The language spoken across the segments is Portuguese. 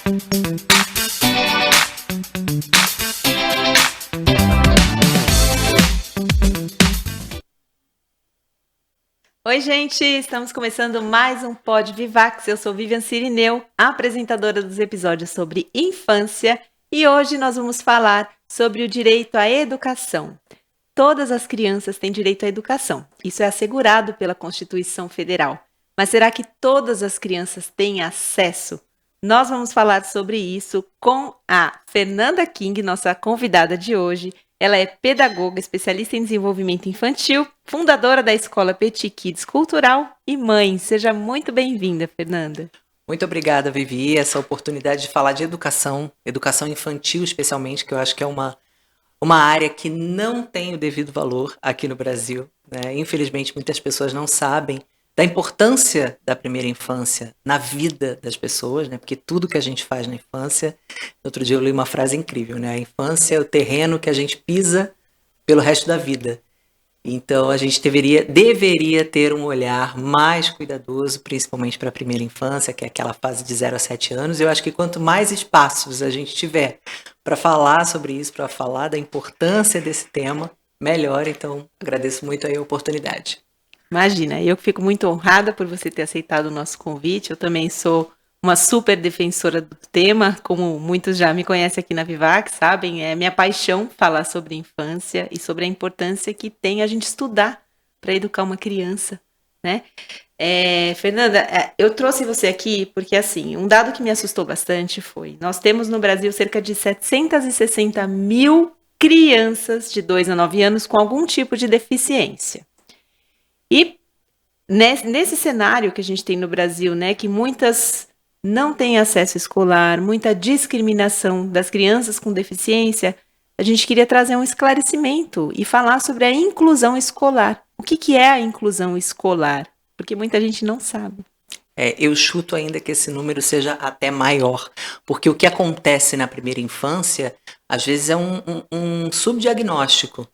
Oi, gente! Estamos começando mais um Pod Vivax. Eu sou Vivian Cirineu, apresentadora dos episódios sobre infância, e hoje nós vamos falar sobre o direito à educação. Todas as crianças têm direito à educação. Isso é assegurado pela Constituição Federal. Mas será que todas as crianças têm acesso? Nós vamos falar sobre isso com a Fernanda King, nossa convidada de hoje. Ela é pedagoga, especialista em desenvolvimento infantil, fundadora da Escola Petit Kids Cultural e mãe. Seja muito bem-vinda, Fernanda. Muito obrigada, Vivi. Essa oportunidade de falar de educação infantil especialmente, que eu acho que é uma área que não tem o devido valor aqui no Brasil, né? Infelizmente, muitas pessoas não sabem da importância da primeira infância na vida das pessoas, né? Porque tudo que a gente faz na infância... Outro dia eu li uma frase incrível, né? A infância é o terreno que a gente pisa pelo resto da vida. Então a gente deveria ter um olhar mais cuidadoso, principalmente para a primeira infância, que é aquela fase de 0 a 7 anos. Eu acho que quanto mais espaços a gente tiver para falar sobre isso, para falar da importância desse tema, melhor. Então agradeço muito aí a oportunidade. Imagina, eu fico muito honrada por você ter aceitado o nosso convite. Eu também sou uma super defensora do tema, como muitos já me conhecem aqui na Vivax, sabem? É minha paixão falar sobre infância e sobre a importância que tem a gente estudar para educar uma criança, né? Fernanda, eu trouxe você aqui porque, assim, um dado que me assustou bastante foi: nós temos no Brasil cerca de 760 mil crianças de 2 a 9 anos com algum tipo de deficiência. E nesse cenário que a gente tem no Brasil, né, que muitas não têm acesso escolar, muita discriminação das crianças com deficiência, a gente queria trazer um esclarecimento e falar sobre a inclusão escolar. O que é a inclusão escolar? Porque muita gente não sabe. Eu chuto ainda que esse número seja até maior, porque o que acontece na primeira infância, às vezes é um subdiagnóstico.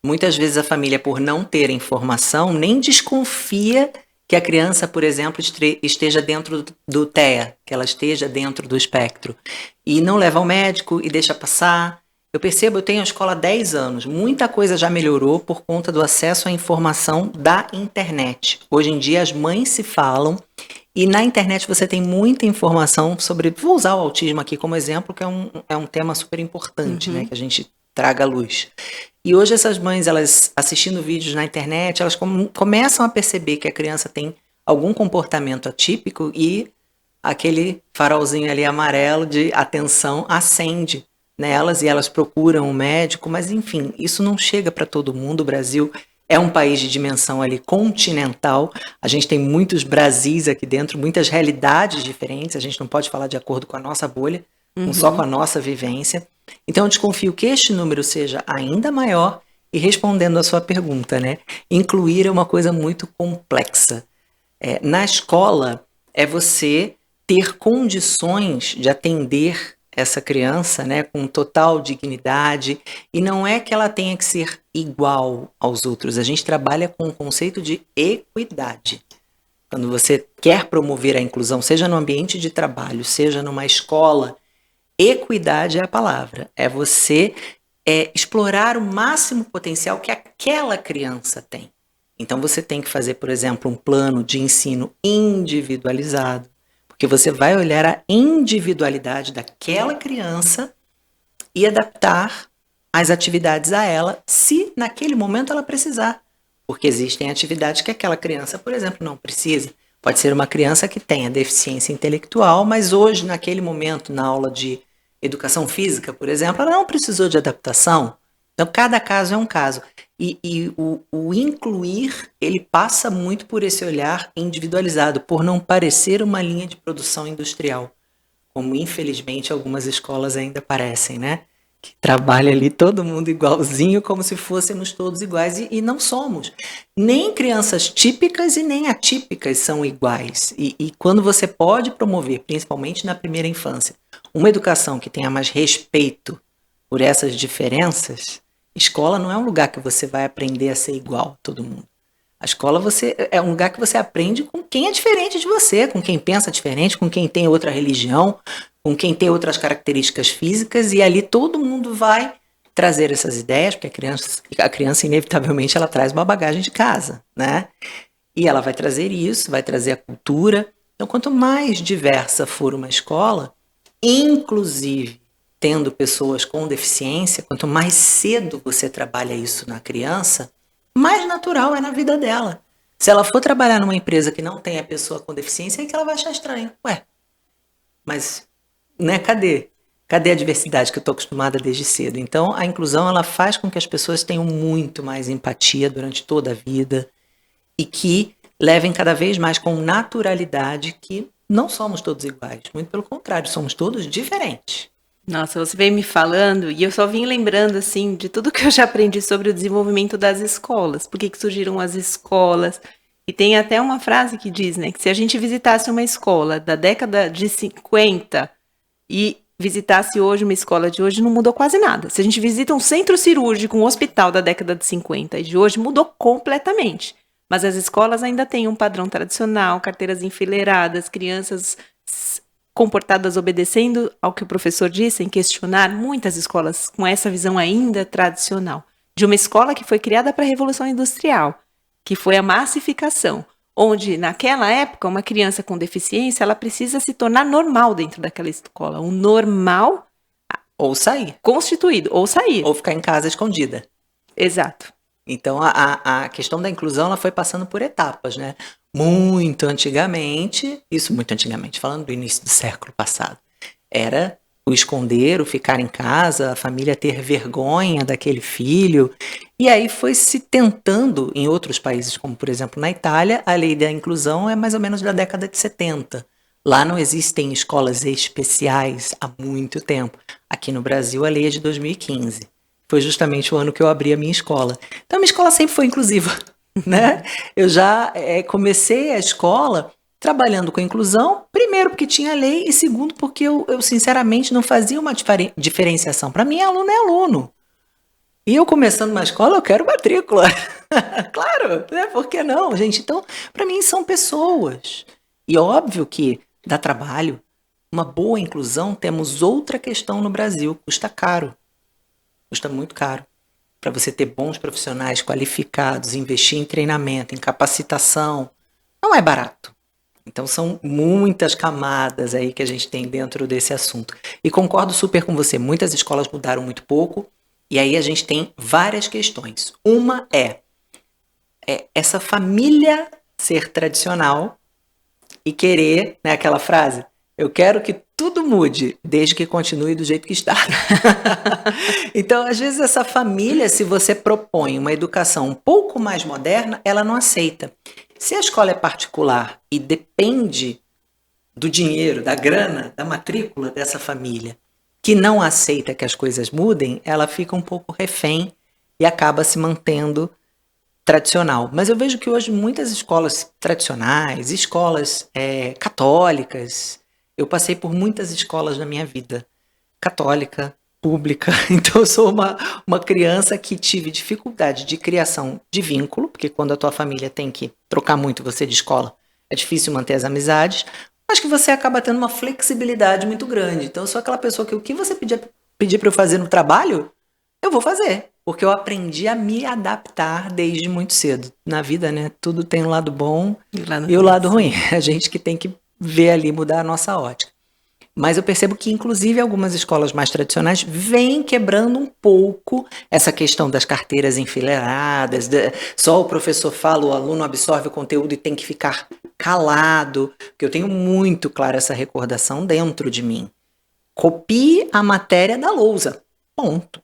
Muitas vezes a família, por não ter informação, nem desconfia que a criança, por exemplo, esteja dentro do TEA, que ela esteja dentro do espectro. E não leva ao médico e deixa passar. Eu percebo, eu tenho a escola há 10 anos. Muita coisa já melhorou por conta do acesso à informação da internet. Hoje em dia as mães se falam e na internet você tem muita informação sobre... Vou usar o autismo aqui como exemplo, que é um tema super importante, né, que a gente traga à luz. E hoje essas mães, elas assistindo vídeos na internet, elas começam a perceber que a criança tem algum comportamento atípico e aquele farolzinho ali amarelo de atenção acende nelas e elas procuram um médico, mas enfim, isso não chega para todo mundo. O Brasil é um país de dimensão ali continental, a gente tem muitos Brasis aqui dentro, muitas realidades diferentes, a gente não pode falar de acordo com a nossa bolha, só com a nossa vivência. Então eu desconfio que este número seja ainda maior. E respondendo a sua pergunta, né, incluir é uma coisa muito complexa. Na escola é você ter condições de atender essa criança, né, com total dignidade, e não é que ela tenha que ser igual aos outros. A gente trabalha com o conceito de equidade. Quando você quer promover a inclusão, seja no ambiente de trabalho, seja numa escola, equidade é a palavra. É você explorar o máximo potencial que aquela criança tem. Então você tem que fazer, por exemplo, um plano de ensino individualizado, porque você vai olhar a individualidade daquela criança e adaptar as atividades a ela, se naquele momento ela precisar. Porque existem atividades que aquela criança, por exemplo, não precisa. Pode ser uma criança que tenha deficiência intelectual, mas hoje, naquele momento, na aula de educação física, por exemplo, ela não precisou de adaptação. Então, cada caso é um caso. E o incluir, ele passa muito por esse olhar individualizado, por não parecer uma linha de produção industrial, como infelizmente algumas escolas ainda parecem, né? Que trabalha ali todo mundo igualzinho, como se fôssemos todos iguais, e não somos. Nem crianças típicas e nem atípicas são iguais. E quando você pode promover, principalmente na primeira infância, uma educação que tenha mais respeito por essas diferenças, escola não é um lugar que você vai aprender a ser igual a todo mundo. A escola é um lugar que você aprende com quem é diferente de você, com quem pensa diferente, com quem tem outra religião, com quem tem outras características físicas, e ali todo mundo vai trazer essas ideias, porque a criança inevitavelmente ela traz uma bagagem de casa, né? E ela vai trazer isso, vai trazer a cultura. Então, quanto mais diversa for uma escola, inclusive tendo pessoas com deficiência, quanto mais cedo você trabalha isso na criança, mais natural é na vida dela. Se ela for trabalhar numa empresa que não tem a pessoa com deficiência, é que ela vai achar estranho. Ué, mas, né, cadê? Cadê a diversidade que eu estou acostumada desde cedo? Então, a inclusão ela faz com que as pessoas tenham muito mais empatia durante toda a vida e que levem cada vez mais com naturalidade que não somos todos iguais. Muito pelo contrário, somos todos diferentes. Nossa, você veio me falando e eu só vim lembrando, assim, de tudo que eu já aprendi sobre o desenvolvimento das escolas. Por que que surgiram as escolas? E tem até uma frase que diz, né, que se a gente visitasse uma escola da década de 50 e visitasse hoje uma escola de hoje, não mudou quase nada. Se a gente visita um centro cirúrgico, um hospital da década de 50 e de hoje, mudou completamente. Mas as escolas ainda têm um padrão tradicional, carteiras enfileiradas, crianças comportadas obedecendo ao que o professor disse, sem questionar, muitas escolas com essa visão ainda tradicional, de uma escola que foi criada para a Revolução Industrial, que foi a massificação, onde naquela época uma criança com deficiência, ela precisa se tornar normal dentro daquela escola, um normal Ou sair. constituído, ou sair. Ou ficar em casa escondida. Exato. Então, a questão da inclusão ela foi passando por etapas, né? Muito antigamente, falando do início do século passado, era o esconder, o ficar em casa, a família ter vergonha daquele filho. E aí foi se tentando, em outros países, como por exemplo na Itália, a lei da inclusão é mais ou menos da década de 70. Lá não existem escolas especiais há muito tempo. Aqui no Brasil, a lei é de 2015. Foi justamente o ano que eu abri a minha escola. Então, a minha escola sempre foi inclusiva, né? Eu já comecei a escola trabalhando com inclusão, primeiro porque tinha lei e segundo porque eu sinceramente não fazia uma diferenciação. Para mim, aluno é aluno. E eu começando uma escola, eu quero matrícula. Claro, né? Por que não, gente? Então, para mim, são pessoas. E óbvio que dá trabalho. Uma boa inclusão, temos outra questão no Brasil, custa caro. Custa muito caro. Para você ter bons profissionais qualificados, investir em treinamento, em capacitação, não é barato. Então são muitas camadas aí que a gente tem dentro desse assunto. E concordo super com você, muitas escolas mudaram muito pouco, e aí a gente tem várias questões. Uma é essa família ser tradicional e querer, né, aquela frase, eu quero que tudo mude, desde que continue do jeito que está. Então, às vezes, essa família, se você propõe uma educação um pouco mais moderna, ela não aceita. Se a escola é particular e depende do dinheiro, da grana, da matrícula dessa família, que não aceita que as coisas mudem, ela fica um pouco refém e acaba se mantendo tradicional. Mas eu vejo que hoje muitas escolas tradicionais, escolas católicas, eu passei por muitas escolas na minha vida, católica, pública, então eu sou uma criança que tive dificuldade de criação de vínculo, porque quando a tua família tem que trocar muito você de escola, é difícil manter as amizades, mas que você acaba tendo uma flexibilidade muito grande. Então eu sou aquela pessoa que o que você pedir para eu fazer no trabalho, eu vou fazer, porque eu aprendi a me adaptar desde muito cedo. Na vida, né, tudo tem um lado bom e o lado ruim. A gente que tem que ver ali, mudar a nossa ótica. Mas eu percebo que, inclusive, algumas escolas mais tradicionais vêm quebrando um pouco essa questão das carteiras enfileiradas, só o professor fala, o aluno absorve o conteúdo e tem que ficar calado, porque eu tenho muito clara essa recordação dentro de mim. Copie a matéria da lousa. Ponto.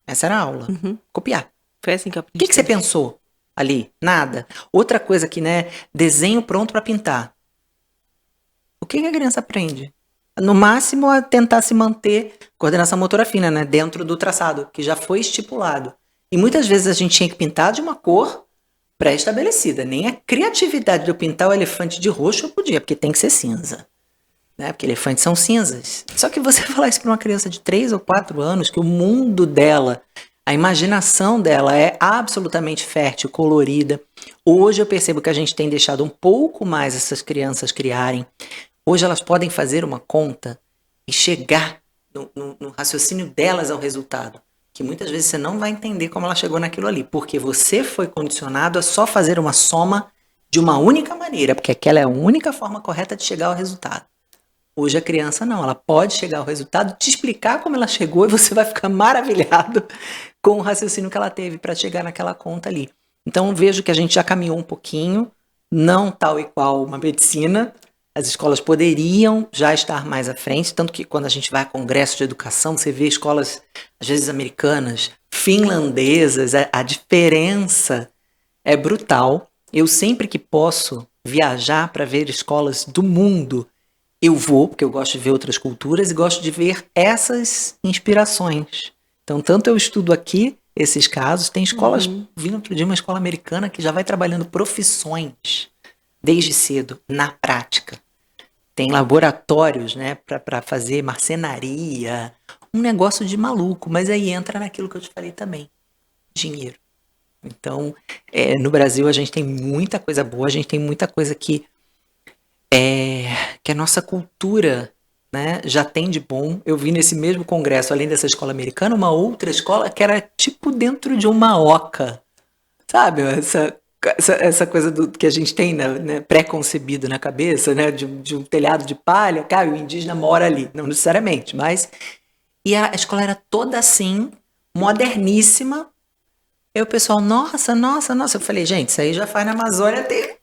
Essa era a aula. Copiar. Foi assim que eu O aprendi. que você pensou ali? Nada. Outra coisa que, né, desenho pronto para pintar. O que a criança aprende? No máximo, a tentar se manter coordenação motora fina, né, dentro do traçado, que já foi estipulado. E muitas vezes a gente tinha que pintar de uma cor pré-estabelecida. Nem a criatividade de eu pintar o elefante de roxo eu podia, porque tem que ser cinza. Né? Porque elefantes são cinzas. Só que você falar isso para uma criança de 3 ou 4 anos, que o mundo dela, a imaginação dela é absolutamente fértil, colorida. Hoje eu percebo que a gente tem deixado um pouco mais essas crianças criarem. Hoje elas podem fazer uma conta e chegar no raciocínio delas ao resultado, que muitas vezes você não vai entender como ela chegou naquilo ali, porque você foi condicionado a só fazer uma soma de uma única maneira, porque aquela é a única forma correta de chegar ao resultado. Hoje a criança não, ela pode chegar ao resultado, te explicar como ela chegou e você vai ficar maravilhado com o raciocínio que ela teve para chegar naquela conta ali. Então vejo que a gente já caminhou um pouquinho, não tal e qual uma medicina. As escolas poderiam já estar mais à frente, tanto que quando a gente vai a congresso de educação, você vê escolas, às vezes americanas, finlandesas, a diferença é brutal. Eu sempre que posso viajar para ver escolas do mundo, eu vou, porque eu gosto de ver outras culturas e gosto de ver essas inspirações. Então, tanto eu estudo aqui esses casos, tem escolas, vi outro dia uma escola americana que já vai trabalhando profissões desde cedo, na prática. Tem laboratórios, né, para fazer marcenaria, um negócio de maluco, mas aí entra naquilo que eu te falei também, dinheiro. Então, no Brasil a gente tem muita coisa boa, a gente tem muita coisa que a nossa cultura, né, já tem de bom. Eu vi nesse mesmo congresso, além dessa escola americana, uma outra escola que era tipo dentro de uma oca, sabe? Essa coisa que a gente tem, né, pré-concebido na cabeça, né, de um telhado de palha, cara, o indígena mora ali, não necessariamente, mas... E a escola era toda assim, moderníssima. E o pessoal, nossa. Eu falei, gente, isso aí já faz na Amazônia tem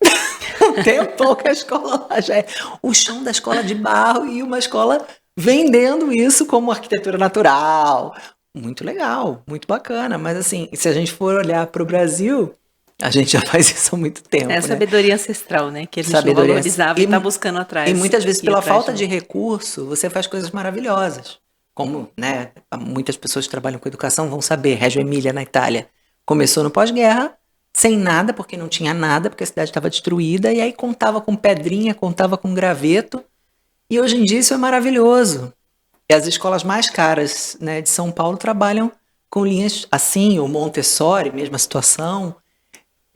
um tempão que a escola lá já é o chão da escola de barro e uma escola vendendo isso como arquitetura natural. Muito legal, muito bacana. Mas assim, se a gente for olhar para o Brasil, a gente já faz isso há muito tempo, É a né? sabedoria ancestral, né? Que a gente não Sabedoria valorizava e está buscando atrás. E muitas vezes, ir pela atrás falta de novo. recurso, você faz coisas maravilhosas. Como, né, muitas pessoas que trabalham com educação vão saber, Reggio Emília, na Itália, começou no pós-guerra, sem nada, porque não tinha nada, porque a cidade estava destruída, e aí contava com pedrinha, contava com graveto, e hoje em dia isso é maravilhoso. E as escolas mais caras, né, de São Paulo trabalham com linhas assim, o Montessori, mesma situação.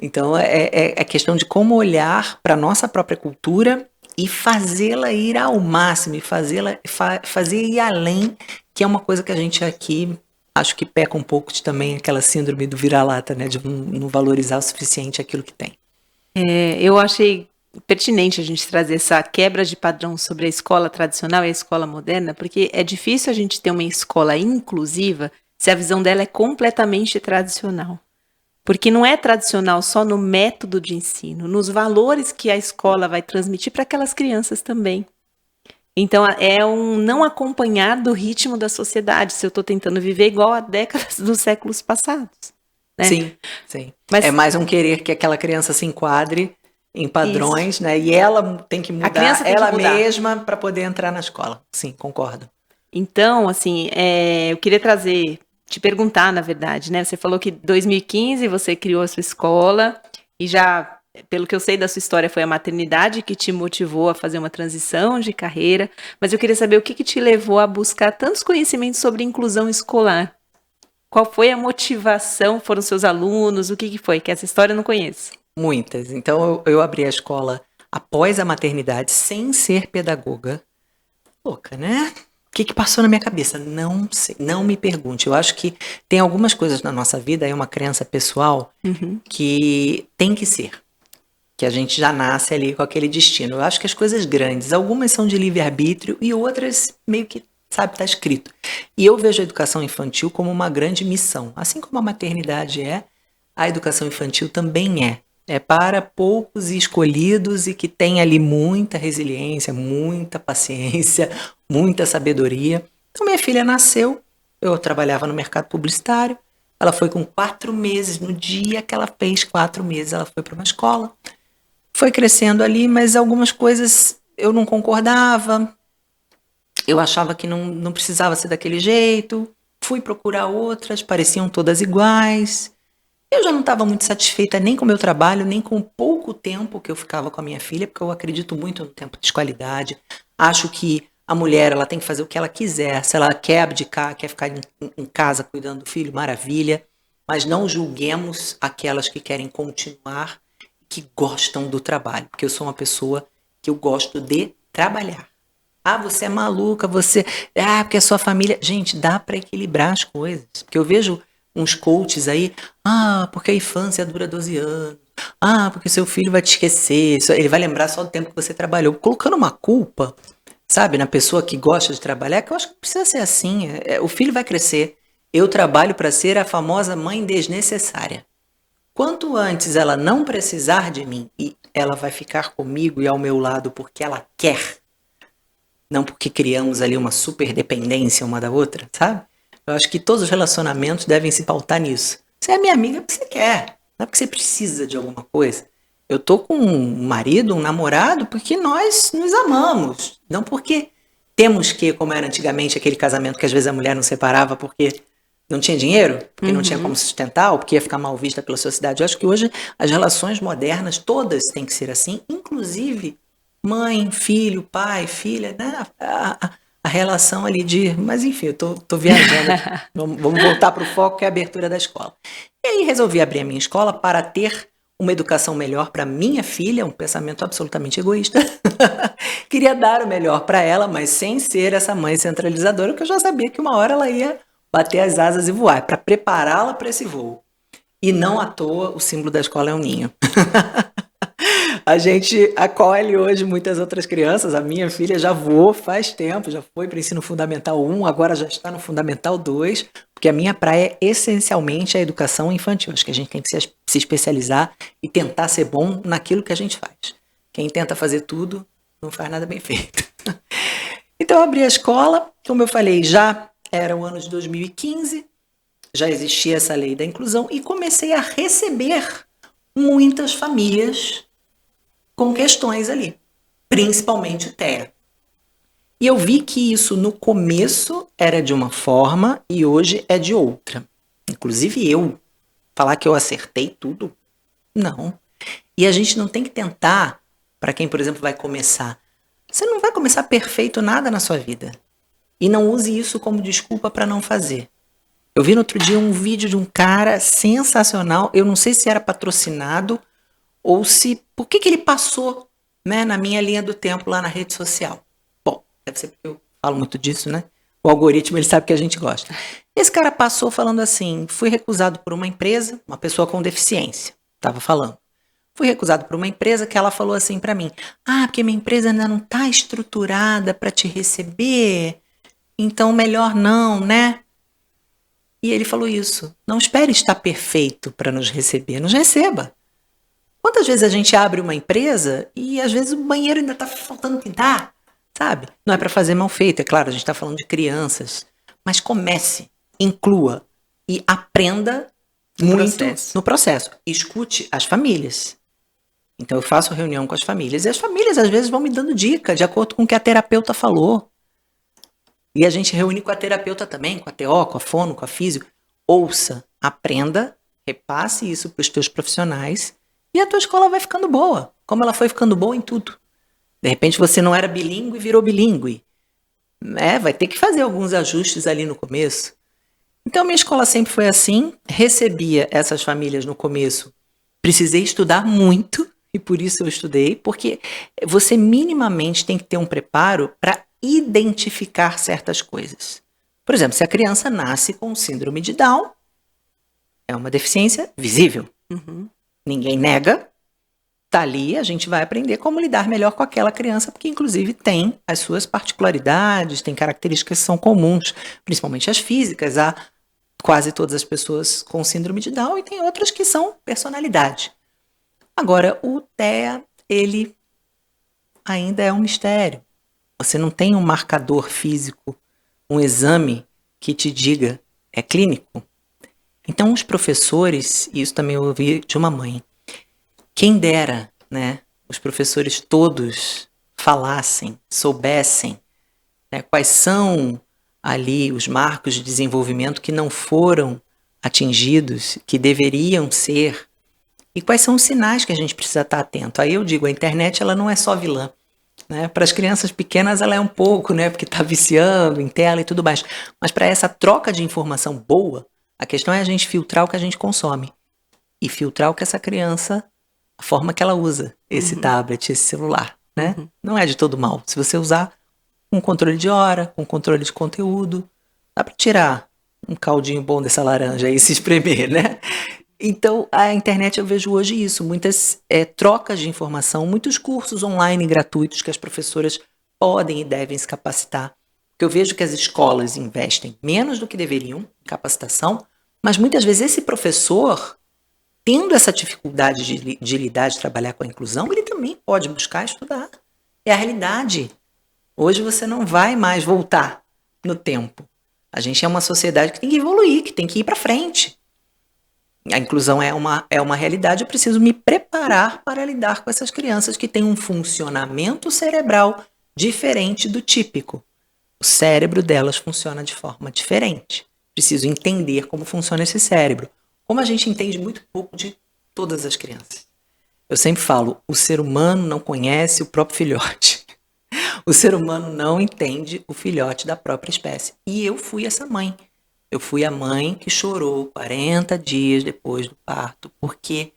Então é questão de como olhar para a nossa própria cultura e fazê-la ir ao máximo, e fazer ir além, que é uma coisa que a gente aqui acho que peca um pouco de também aquela síndrome do vira-lata, né, de não valorizar o suficiente aquilo que tem. Eu achei pertinente a gente trazer essa quebra de padrão sobre a escola tradicional e a escola moderna, porque é difícil a gente ter uma escola inclusiva se a visão dela é completamente tradicional. Porque não é tradicional só no método de ensino, nos valores que a escola vai transmitir para aquelas crianças também. Então, é um não acompanhar do ritmo da sociedade, se eu estou tentando viver igual a décadas dos séculos passados. Né? Sim. Mas, é mais um querer que aquela criança se enquadre em padrões, né? E ela tem que mudar ela mesma para poder entrar na escola. Sim, concordo. Então, assim, eu queria te perguntar, na verdade, né? Você falou que em 2015 você criou a sua escola e já, pelo que eu sei da sua história, foi a maternidade que te motivou a fazer uma transição de carreira. Mas eu queria saber o que te levou a buscar tantos conhecimentos sobre inclusão escolar. Qual foi a motivação? Foram seus alunos? O que foi? Que essa história eu não conheço. Muitas. Então eu abri a escola após a maternidade, sem ser pedagoga. Louca, né? O que passou na minha cabeça? Não sei, não me pergunte. Eu acho que tem algumas coisas na nossa vida, é uma crença pessoal, que tem que ser. Que a gente já nasce ali com aquele destino. Eu acho que as coisas grandes, algumas são de livre-arbítrio e outras meio que, sabe, tá escrito. E eu vejo a educação infantil como uma grande missão. Assim como a maternidade a educação infantil também é. É para poucos e escolhidos e que tem ali muita resiliência, muita paciência, muita sabedoria. Então minha filha nasceu, eu trabalhava no mercado publicitário, ela foi com 4 meses, no dia que ela fez 4 meses, ela foi para uma escola. Foi crescendo ali, mas algumas coisas eu não concordava, eu achava que não precisava ser daquele jeito, fui procurar outras, pareciam todas iguais. Eu já não estava muito satisfeita nem com o meu trabalho, nem com o pouco tempo que eu ficava com a minha filha, porque eu acredito muito no tempo de qualidade. Acho que a mulher ela tem que fazer o que ela quiser. Se ela quer abdicar, quer ficar em casa cuidando do filho, maravilha. Mas não julguemos aquelas que querem continuar, que gostam do trabalho. Porque eu sou uma pessoa que eu gosto de trabalhar. Ah, você é maluca, porque a sua família... Gente, dá para equilibrar as coisas. Porque eu vejo uns coaches aí, porque a infância dura 12 anos. Porque seu filho vai te esquecer, ele vai lembrar só do tempo que você trabalhou. Colocando uma culpa, sabe, na pessoa que gosta de trabalhar, que eu acho que precisa ser assim. O filho vai crescer. Eu trabalho para ser a famosa mãe desnecessária. Quanto antes ela não precisar de mim e ela vai ficar comigo e ao meu lado porque ela quer, não porque criamos ali uma super dependência uma da outra, sabe? Eu acho que todos os relacionamentos devem se pautar nisso. Você é minha amiga porque você quer, não é porque você precisa de alguma coisa. Eu tô com um marido, um namorado, porque nós nos amamos. Não porque temos que, como era antigamente, aquele casamento que às vezes a mulher não separava porque não tinha dinheiro, porque não tinha como sustentar, ou porque ia ficar mal vista pela sociedade. Eu acho que hoje as relações modernas, todas têm que ser assim, inclusive mãe, filho, pai, filha, né? A relação ali de... Mas enfim, eu tô viajando. Vamos voltar para o foco, que é a abertura da escola. E aí resolvi abrir a minha escola para ter uma educação melhor para minha filha, um pensamento absolutamente egoísta. Queria dar o melhor para ela, mas sem ser essa mãe centralizadora, porque eu já sabia que uma hora ela ia bater as asas e voar, para prepará-la para esse voo. E não à toa o símbolo da escola é um ninho. A gente acolhe hoje muitas outras crianças. A minha filha já voou faz tempo, já foi para o ensino fundamental 1, agora já está no fundamental 2, porque a minha praia é essencialmente a educação infantil. Acho que a gente tem que se especializar e tentar ser bom naquilo que a gente faz. Quem tenta fazer tudo não faz nada bem feito. Então eu abri a escola, como eu falei, já era o ano de 2015, já existia essa lei da inclusão e comecei a receber muitas famílias com questões ali, principalmente TEA. E eu vi que isso no começo era de uma forma e hoje é de outra. Inclusive eu, falar que eu acertei tudo, não. E a gente não tem que tentar, para quem, por exemplo, vai começar, você não vai começar perfeito nada na sua vida. E não use isso como desculpa para não fazer. Eu vi no outro dia um vídeo de um cara sensacional, eu não sei se era patrocinado ou se... Por que ele passou, né, na minha linha do tempo lá na rede social? Bom, deve ser porque eu falo muito disso, né? O algoritmo, ele sabe que a gente gosta. Esse cara passou falando assim, fui recusado por uma empresa, uma pessoa com deficiência, estava falando. Fui recusado por uma empresa que ela falou assim para mim, porque minha empresa ainda não está estruturada para te receber, então melhor não, né? E ele falou isso, não espere estar perfeito para nos receber, nos receba. Quantas vezes a gente abre uma empresa e às vezes o banheiro ainda está faltando pintar, sabe? Não é para fazer mal feito, é claro, a gente está falando de crianças. Mas comece, inclua e aprenda muito no processo. Escute as famílias. Então eu faço reunião com as famílias e as famílias às vezes vão me dando dica de acordo com o que a terapeuta falou. E a gente reúne com a terapeuta também, com a TO, com a fono, com a físio. Ouça, aprenda, repasse isso para os teus profissionais. E a tua escola vai ficando boa, como ela foi ficando boa em tudo. De repente você não era bilíngue e virou bilíngue. Vai ter que fazer alguns ajustes ali no começo. Então minha escola sempre foi assim, recebia essas famílias no começo. Precisei estudar muito, e por isso eu estudei, porque você minimamente tem que ter um preparo para identificar certas coisas. Por exemplo, se a criança nasce com síndrome de Down, é uma deficiência visível. Ninguém nega, tá ali, a gente vai aprender como lidar melhor com aquela criança, porque inclusive tem as suas particularidades, tem características que são comuns, principalmente as físicas, a quase todas as pessoas com síndrome de Down, e tem outras que são personalidade. Agora, o TEA, ele ainda é um mistério. Você não tem um marcador físico, um exame que te diga, é clínico. Então, os professores, e isso também eu ouvi de uma mãe, quem dera, né, os professores todos falassem, soubessem, né, quais são ali os marcos de desenvolvimento que não foram atingidos, que deveriam ser, e quais são os sinais que a gente precisa estar atento. Aí eu digo, a internet ela não é só vilã. Né? Para as crianças pequenas ela é um pouco, né, porque está viciando em tela e tudo mais. Mas para essa troca de informação boa, a questão é a gente filtrar o que a gente consome e filtrar o que essa criança, a forma que ela usa esse tablet, esse celular. né? Não é de todo mal. Se você usar com controle de hora, com controle de conteúdo, dá para tirar um caldinho bom dessa laranja e se espremer, né? Então, a internet eu vejo hoje isso, muitas trocas de informação, muitos cursos online gratuitos que as professoras podem e devem se capacitar. Porque eu vejo que as escolas investem menos do que deveriam em capacitação, mas muitas vezes esse professor, tendo essa dificuldade de lidar, de trabalhar com a inclusão, ele também pode buscar estudar. É a realidade. Hoje você não vai mais voltar no tempo. A gente é uma sociedade que tem que evoluir, que tem que ir para frente. A inclusão é uma realidade, eu preciso me preparar para lidar com essas crianças que têm um funcionamento cerebral diferente do típico. O cérebro delas funciona de forma diferente. Preciso entender como funciona esse cérebro. Como a gente entende muito pouco de todas as crianças. Eu sempre falo, o ser humano não conhece o próprio filhote. O ser humano não entende o filhote da própria espécie. E eu fui essa mãe. Eu fui a mãe que chorou 40 dias depois do parto, porque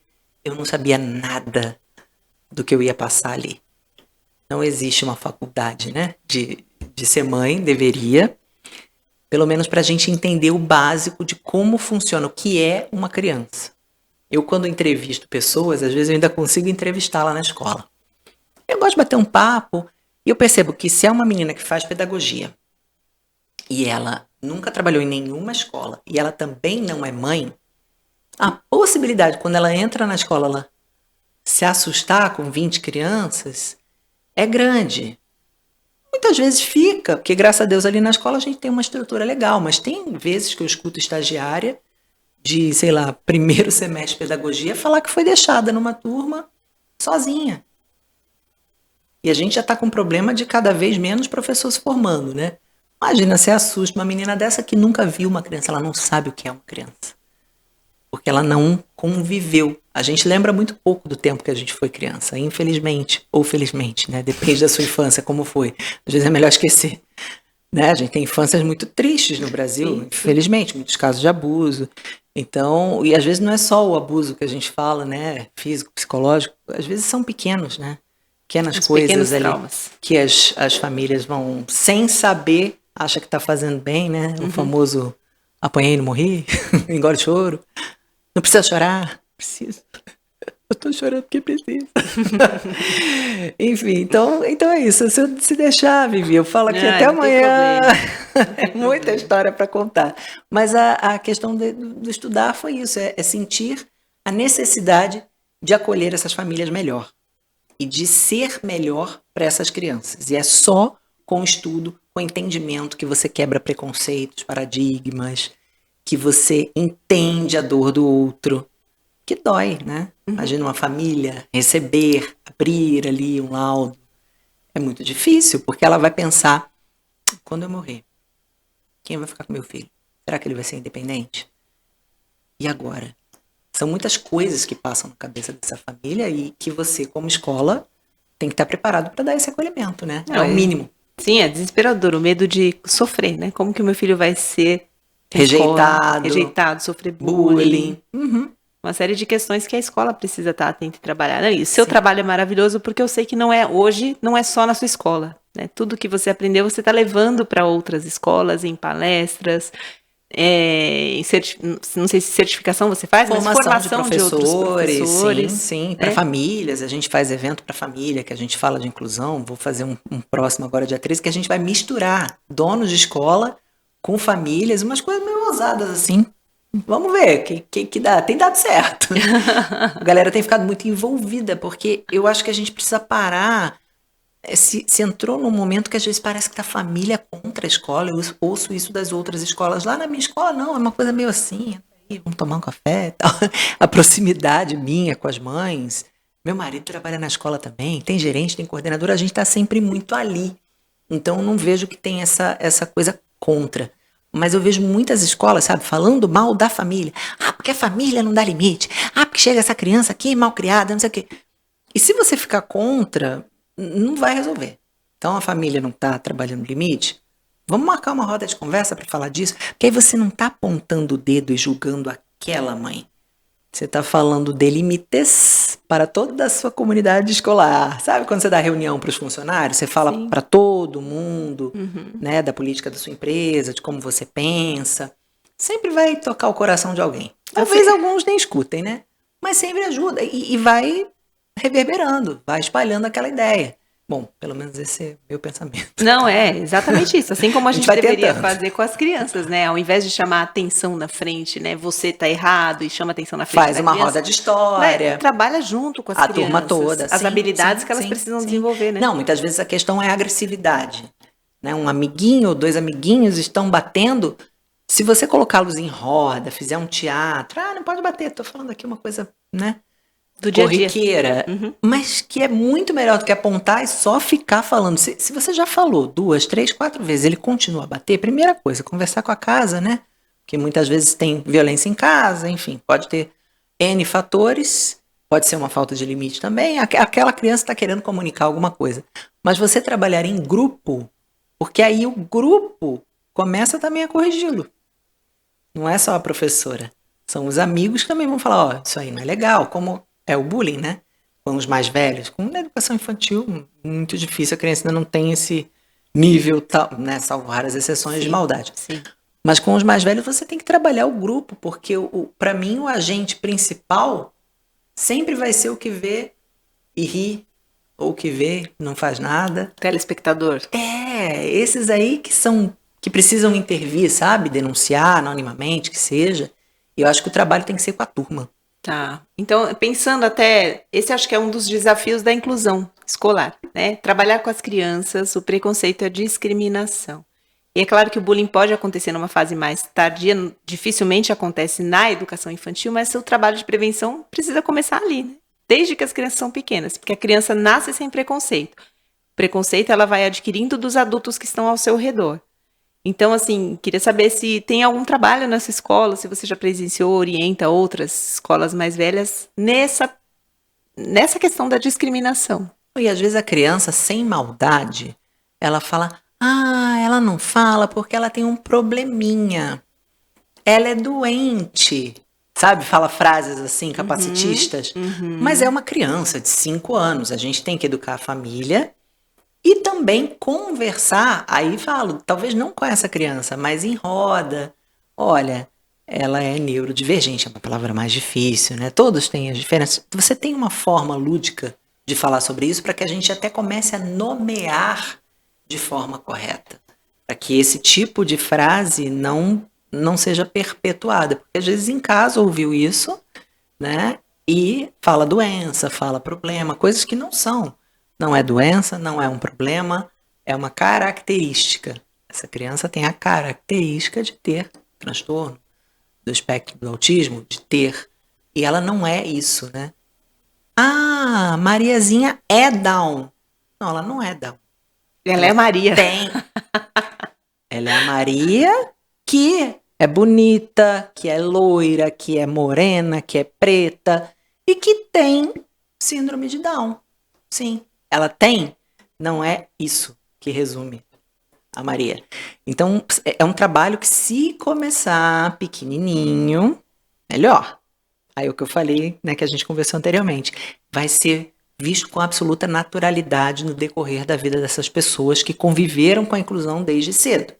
eu não sabia nada do que eu ia passar ali. Não existe uma faculdade, né, de ser mãe, deveria, pelo menos para a gente entender o básico de como funciona, o que é uma criança. Eu, quando entrevisto pessoas, às vezes eu ainda consigo entrevistá-la na escola. Eu gosto de bater um papo e eu percebo que se é uma menina que faz pedagogia e ela nunca trabalhou em nenhuma escola e ela também não é mãe, a possibilidade, quando ela entra na escola, ela se assustar com 20 crianças é grande. Muitas vezes fica, porque graças a Deus ali na escola a gente tem uma estrutura legal, mas tem vezes que eu escuto estagiária de, sei lá, primeiro semestre de pedagogia falar que foi deixada numa turma sozinha. E a gente já está com problema de cada vez menos professores se formando, né? Imagina, você assusta uma menina dessa que nunca viu uma criança, ela não sabe o que é uma criança. Porque ela não conviveu. A gente lembra muito pouco do tempo que a gente foi criança, infelizmente, ou felizmente, né? Depende da sua infância, como foi. Às vezes é melhor esquecer. Né? A gente tem infâncias muito tristes no Brasil, infelizmente, muitos casos de abuso. Então, e às vezes não é só o abuso que a gente fala, né? Físico, psicológico, às vezes são pequenos, né? Pequenas coisas ali traumas. que as famílias vão, sem saber, acha que está fazendo bem, né? O famoso apanhei e não morri, engole o choro. Não precisa chorar. Preciso. Eu tô chorando porque preciso. Enfim, então é isso. Se deixar, Vivi, eu falo aqui até amanhã. É muita história para contar. Mas a questão do estudar foi isso, é sentir a necessidade de acolher essas famílias melhor. E de ser melhor para essas crianças. E é só com estudo, com entendimento, que você quebra preconceitos, paradigmas, que você entende a dor do outro, que dói, né? Imagina uma família receber, abrir ali um laudo. É muito difícil, porque ela vai pensar, quando eu morrer, quem vai ficar com meu filho? Será que ele vai ser independente? E agora? São muitas coisas que passam na cabeça dessa família e que você, como escola, tem que estar preparado para dar esse acolhimento, né? É o mínimo. Sim, é desesperador, o medo de sofrer, né? Como que o meu filho vai ser rejeitado, sofrer bullying. Uma série de questões que a escola precisa estar atenta e trabalhar. E o seu trabalho é maravilhoso porque eu sei que não é só na sua escola, né? Tudo que você aprendeu, você está levando para outras escolas, em palestras, não sei se certificação você faz, mas formação de outros professores. Sim, para famílias, a gente faz evento para família, que a gente fala de inclusão, vou fazer um próximo agora dia 13, que a gente vai misturar donos de escola com famílias, umas coisas meio ousadas assim. Vamos ver que dá. Tem dado certo. A galera tem ficado muito envolvida, porque eu acho que a gente precisa parar. Se entrou num momento que às vezes parece que tá família contra a escola. Eu ouço isso das outras escolas. Lá na minha escola não, é uma coisa meio assim, vamos tomar um café e tal. A proximidade minha com as mães. Meu marido trabalha na escola também, tem gerente, tem coordenador, a gente tá sempre muito ali. Então eu não vejo que tem essa coisa contra. Mas eu vejo muitas escolas, sabe, falando mal da família. Porque a família não dá limite. Porque chega essa criança aqui mal criada, não sei o quê. E se você ficar contra, não vai resolver. Então a família não está trabalhando no limite. Vamos marcar uma roda de conversa para falar disso. Porque aí você não está apontando o dedo e julgando aquela mãe. Você está falando de limites para toda a sua comunidade escolar. Sabe quando você dá reunião para os funcionários, você fala Sim. para todo mundo, Uhum. né, da política da sua empresa, de como você pensa. Sempre vai tocar o coração de alguém. Talvez alguns nem escutem, né? Mas sempre ajuda e vai reverberando, vai espalhando aquela ideia. Bom, pelo menos esse é meu pensamento. Não, é exatamente isso. Assim como a gente vai deveria tentando. fazer com as crianças, né? Ao invés de chamar a atenção na frente, né? Você tá errado e chama a atenção na frente Faz da uma criança. roda de história. Trabalha junto com as A turma crianças, toda, as sim, habilidades sim, que elas sim, precisam sim. desenvolver, né? Não, muitas vezes a questão é a agressividade, né? Um amiguinho ou dois amiguinhos estão batendo. Se você colocá-los em roda, fizer um teatro, não pode bater, tô falando aqui uma coisa, né? Do dia a dia. Corriqueira, Uhum. mas que é muito melhor do que apontar e só ficar falando. Se você já falou 2, 3, 4 vezes, ele continua a bater, primeira coisa, conversar com a casa, né? Porque muitas vezes tem violência em casa, enfim, pode ter N fatores, pode ser uma falta de limite também. Aquela criança está querendo comunicar alguma coisa. Mas você trabalhar em grupo, porque aí o grupo começa também a corrigi-lo. Não é só a professora. São os amigos que também vão falar, ó, isso aí não é legal, como é o bullying, né? Com os mais velhos. Com a educação infantil, muito difícil, a criança ainda não tem esse nível, tal, né? Salvo raras exceções de maldade. Sim. Mas com os mais velhos você tem que trabalhar o grupo, porque para mim o agente principal sempre vai ser o que vê e ri, ou o que vê e não faz nada. Telespectador. Esses aí que precisam intervir, sabe? Denunciar anonimamente, que seja. Eu acho que o trabalho tem que ser com a turma. Tá. Então, pensando até, esse acho que é um dos desafios da inclusão escolar, né? Trabalhar com as crianças, o preconceito e a discriminação. E é claro que o bullying pode acontecer numa fase mais tardia, dificilmente acontece na educação infantil, mas o trabalho de prevenção precisa começar ali, né? Desde que as crianças são pequenas, porque a criança nasce sem preconceito. O preconceito ela vai adquirindo dos adultos que estão ao seu redor. Então, assim, queria saber se tem algum trabalho nessa escola, se você já presenciou, orienta outras escolas mais velhas nessa questão da discriminação. E às vezes a criança, sem maldade, ela fala: ela não fala porque ela tem um probleminha. Ela é doente. Sabe? Fala frases assim, capacitistas. Mas é uma criança de 5 anos. A gente tem que educar a família e também conversar. Aí falo, talvez não com essa criança, mas em roda. Olha, ela é neurodivergente, é uma palavra mais difícil, né? Todos têm as diferenças. Você tem uma forma lúdica de falar sobre isso para que a gente até comece a nomear de forma correta. Para que esse tipo de frase não seja perpetuada. Porque às vezes em casa ouviu isso, né? E fala doença, fala problema, coisas que não são. Não é doença, não é um problema, é uma característica. Essa criança tem a característica de ter transtorno do espectro do autismo, de ter. E ela não é isso, né? Mariazinha é Down. Não, ela não é Down. Ela é Maria. Ela é a Maria que é bonita, que é loira, que é morena, que é preta e que tem síndrome de Down. Sim, ela tem. Não é isso que resume a Maria. Então, é um trabalho que se começar pequenininho, melhor. Aí o que eu falei, né, que a gente conversou anteriormente, vai ser visto com absoluta naturalidade no decorrer da vida dessas pessoas que conviveram com a inclusão desde cedo.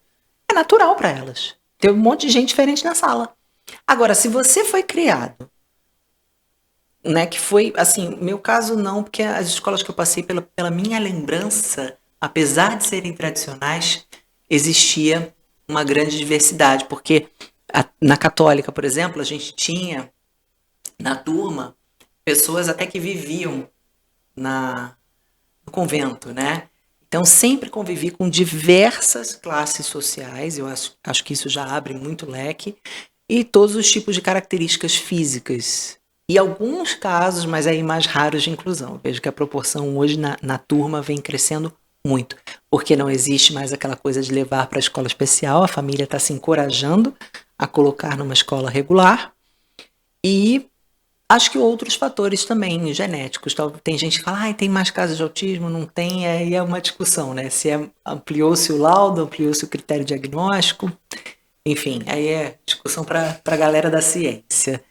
É natural para elas. Tem um monte de gente diferente na sala. Agora, se você foi criado, né, que foi, assim, meu caso não, porque as escolas que eu passei, pela minha lembrança, apesar de serem tradicionais, existia uma grande diversidade, porque na católica, por exemplo, a gente tinha na turma pessoas até que viviam no convento, né? Então sempre convivi com diversas classes sociais, eu acho que isso já abre muito leque, e todos os tipos de características físicas. E alguns casos, mas aí mais raros de inclusão. Eu vejo que a proporção hoje na turma vem crescendo muito, porque não existe mais aquela coisa de levar para a escola especial, a família está se encorajando a colocar numa escola regular, e acho que outros fatores também, genéticos. Tem gente que fala, tem mais casos de autismo, não tem, aí é uma discussão, né? Se ampliou-se o laudo, ampliou-se o critério diagnóstico, enfim, aí é discussão para a galera da ciência.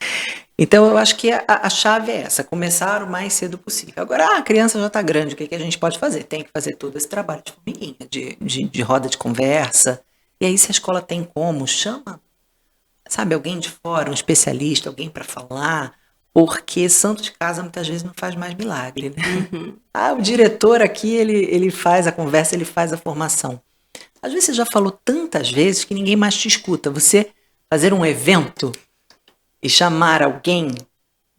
Então, eu acho que a chave é essa, começar o mais cedo possível. Agora, a criança já está grande, o que a gente pode fazer? Tem que fazer todo esse trabalho de formiguinha, de roda de conversa. E aí, se a escola tem como, chama, sabe, alguém de fora, um especialista, alguém para falar, porque santo de casa muitas vezes não faz mais milagre, né? O diretor aqui, ele faz a conversa, ele faz a formação. Às vezes você já falou tantas vezes que ninguém mais te escuta. Você fazer um evento e chamar alguém,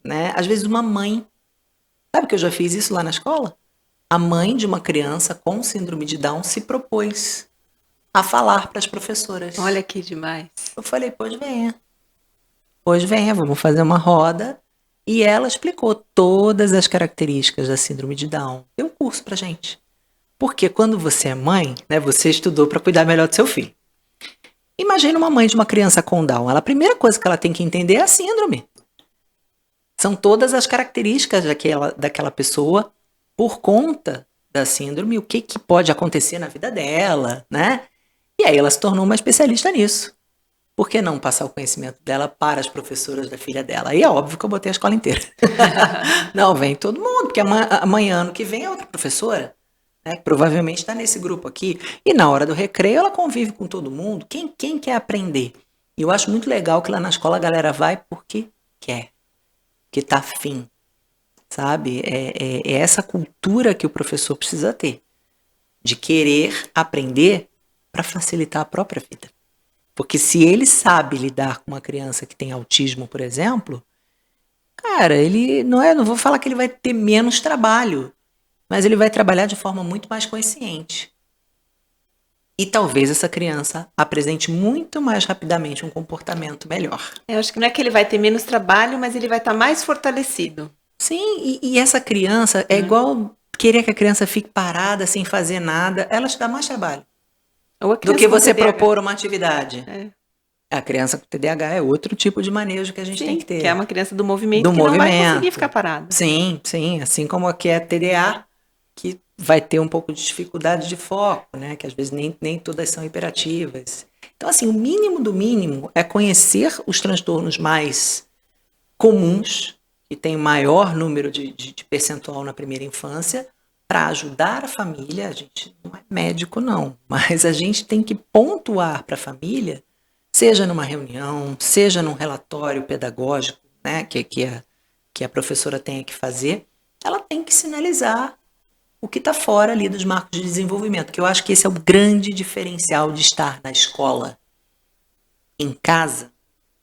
né? Às vezes uma mãe. Sabe que eu já fiz isso lá na escola? A mãe de uma criança com síndrome de Down se propôs a falar para as professoras. Olha que demais. Eu falei, pois venha, vamos fazer uma roda. E ela explicou todas as características da síndrome de Down. Deu um curso pra gente. Porque quando você é mãe, né, você estudou para cuidar melhor do seu filho. Imagina uma mãe de uma criança com Down. A primeira coisa que ela tem que entender é a síndrome. São todas as características daquela pessoa por conta da síndrome, o que pode acontecer na vida dela, né? E aí ela se tornou uma especialista nisso. Por que não passar o conhecimento dela para as professoras da filha dela? E é óbvio que eu botei a escola inteira. Não, vem todo mundo, porque amanhã, ano que vem, é outra professora, né, que provavelmente está nesse grupo aqui. E na hora do recreio, ela convive com todo mundo. Quem quer aprender? E eu acho muito legal que lá na escola a galera vai porque quer, que tá afim, sabe? É essa cultura que o professor precisa ter, de querer aprender para facilitar a própria vida. Porque se ele sabe lidar com uma criança que tem autismo, por exemplo, cara, ele não vou falar que ele vai ter menos trabalho, mas ele vai trabalhar de forma muito mais consciente. E talvez essa criança apresente muito mais rapidamente um comportamento melhor. Eu acho que não é que ele vai ter menos trabalho, mas ele vai estar mais fortalecido. Sim, e essa criança é igual querer que a criança fique parada sem fazer nada, ela te dá mais trabalho Ou a do criança que com você TDAH. propor uma atividade. É. A criança com TDAH é outro tipo de manejo que a gente Sim, tem que ter. que é uma criança do movimento Do que não vai movimento. conseguir ficar parada. Sim, assim como a que é TDA, que vai ter um pouco de dificuldade de foco, né? Que às vezes nem todas são hiperativas. Então, assim, o mínimo do mínimo é conhecer os transtornos mais comuns, que tem maior número de percentual na primeira infância, para ajudar a família. A gente não é médico, não, mas a gente tem que pontuar para a família, seja numa reunião, seja num relatório pedagógico, né, que a professora tenha que fazer, ela tem que sinalizar o que está fora ali dos marcos de desenvolvimento, que eu acho que esse é o grande diferencial de estar na escola. Em casa,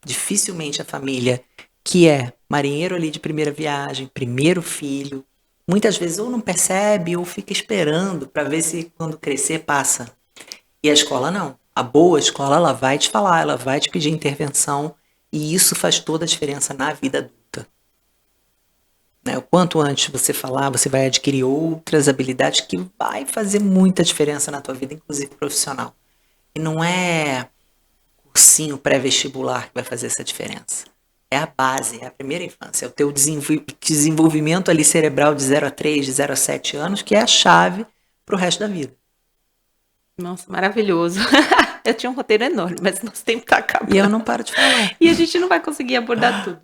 dificilmente a família que é marinheiro ali de primeira viagem, primeiro filho, muitas vezes ou não percebe ou fica esperando para ver se quando crescer passa. E a escola não. A boa escola, ela vai te falar, ela vai te pedir intervenção, e isso faz toda a diferença na vida adulta. Né? O quanto antes você falar, você vai adquirir outras habilidades que vai fazer muita diferença na tua vida, inclusive profissional. E não é cursinho pré-vestibular que vai fazer essa diferença. É a base, é a primeira infância, é o teu desenvolvimento ali cerebral de 0 a 3, de 0 a 7 anos, que é a chave para o resto da vida. Nossa, maravilhoso. Eu tinha um roteiro enorme, mas nosso tempo tá acabando. E eu não paro de falar. E a gente não vai conseguir abordar tudo.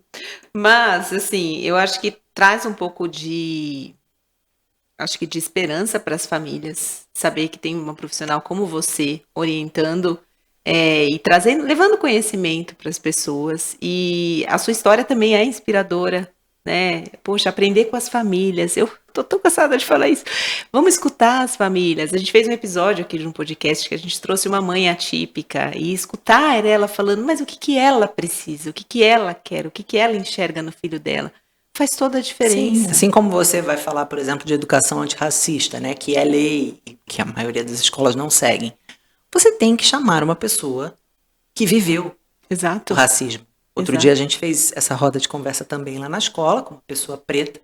Mas, assim, eu acho que traz um pouco de esperança para as famílias, saber que tem uma profissional como você orientando e trazendo, levando conhecimento para as pessoas. E a sua história também é inspiradora, né? Poxa, aprender com as famílias. Eu tô tão cansada de falar isso. Vamos escutar as famílias. A gente fez um episódio aqui de um podcast que a gente trouxe uma mãe atípica e escutar ela falando, mas o que ela precisa, o que ela quer, o que ela enxerga no filho dela. Faz toda a diferença. Sim, assim como você vai falar, por exemplo, de educação antirracista, né, que é lei, que a maioria das escolas não seguem. Você tem que chamar uma pessoa que viveu Exato. o racismo. Outro Exato. dia a gente fez essa roda de conversa também lá na escola, com uma pessoa preta,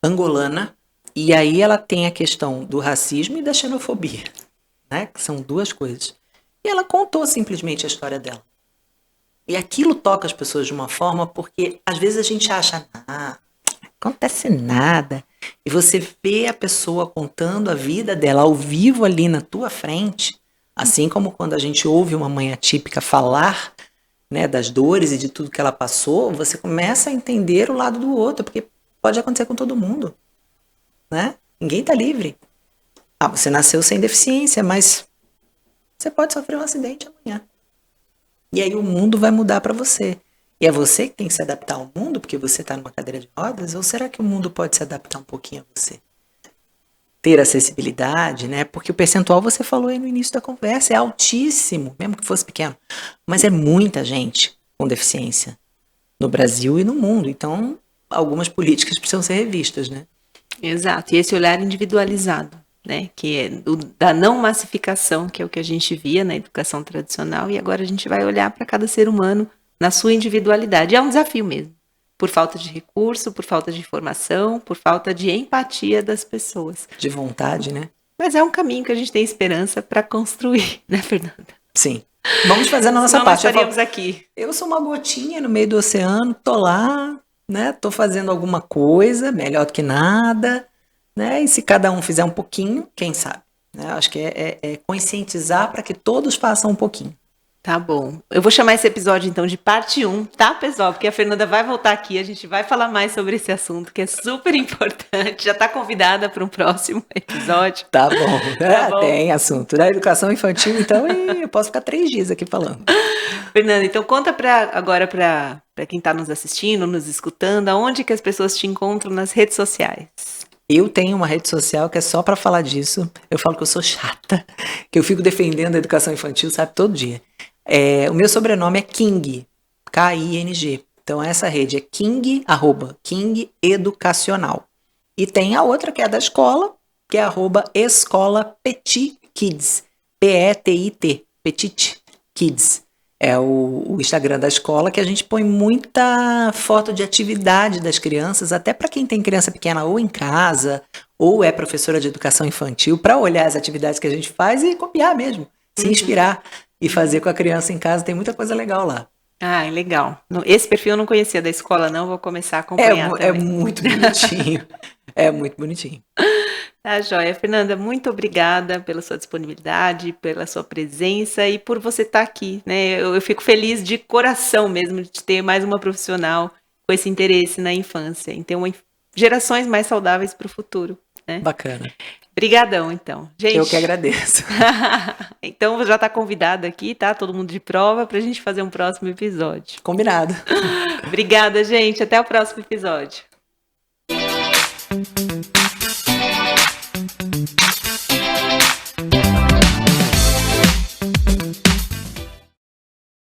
angolana, e aí ela tem a questão do racismo e da xenofobia, né, que são duas coisas. E ela contou simplesmente a história dela. E aquilo toca as pessoas de uma forma, porque às vezes a gente acha, não acontece nada. E você vê a pessoa contando a vida dela ao vivo ali na tua frente, assim como quando a gente ouve uma mãe atípica falar né, das dores e de tudo que ela passou, você começa a entender o lado do outro, porque pode acontecer com todo mundo, né? Ninguém tá livre. Ah, você nasceu sem deficiência, mas você pode sofrer um acidente amanhã. E aí o mundo vai mudar para você. E é você que tem que se adaptar ao mundo, porque você está numa cadeira de rodas, ou será que o mundo pode se adaptar um pouquinho a você? Ter acessibilidade, né? Porque o percentual, você falou aí no início da conversa, é altíssimo, mesmo que fosse pequeno. Mas é muita gente com deficiência no Brasil e no mundo. Então, algumas políticas precisam ser revistas, né? Exato, e esse olhar individualizado, né, que é da não massificação, que é o que a gente via na educação tradicional, e agora a gente vai olhar para cada ser humano na sua individualidade. É um desafio mesmo, por falta de recurso, por falta de informação, por falta de empatia das pessoas. De vontade, né? Mas é um caminho que a gente tem esperança para construir, né, Fernanda? Sim. Vamos fazer a nossa Senão parte. Nós estaríamos aqui. Eu sou uma gotinha no meio do oceano, tô lá, né? Tô fazendo alguma coisa, melhor do que nada, né? E se cada um fizer um pouquinho, quem sabe? Né? Acho que é conscientizar para que todos façam um pouquinho. Tá bom. Eu vou chamar esse episódio, então, de parte 1, tá, pessoal? Porque a Fernanda vai voltar aqui, a gente vai falar mais sobre esse assunto, que é super importante. Já tá convidada para um próximo episódio. Tá bom. Tá bom. Tem assunto da educação infantil, então eu posso ficar 3 dias aqui falando. Fernanda, então conta agora para quem está nos assistindo, nos escutando, aonde que as pessoas te encontram nas redes sociais. Eu tenho uma rede social que é só para falar disso. Eu falo que eu sou chata, que eu fico defendendo a educação infantil, sabe, todo dia. O meu sobrenome é King, K-I-N-G. Então essa rede é King, @King Educacional. E tem a outra que é da escola, que é @Escola Petit Kids, P-E-T-I-T, Petit Kids. É o Instagram da escola, que a gente põe muita foto de atividade das crianças, até para quem tem criança pequena ou em casa, ou é professora de educação infantil, para olhar as atividades que a gente faz e copiar mesmo, se inspirar e fazer com a criança em casa. Tem muita coisa legal lá. Ah, legal. Esse perfil eu não conhecia da escola, não. Vou começar a acompanhar É também. muito bonitinho. É muito bonitinho. Tá, joia. Fernanda, muito obrigada pela sua disponibilidade, pela sua presença e por você estar aqui, né? Eu fico feliz de coração mesmo de ter mais uma profissional com esse interesse na infância, em ter gerações mais saudáveis para o futuro, né? Bacana. Obrigadão, então. Gente, Eu que agradeço. então já está convidado aqui, tá? Todo mundo de prova para a gente fazer um próximo episódio. Combinado. Obrigada, gente. Até o próximo episódio.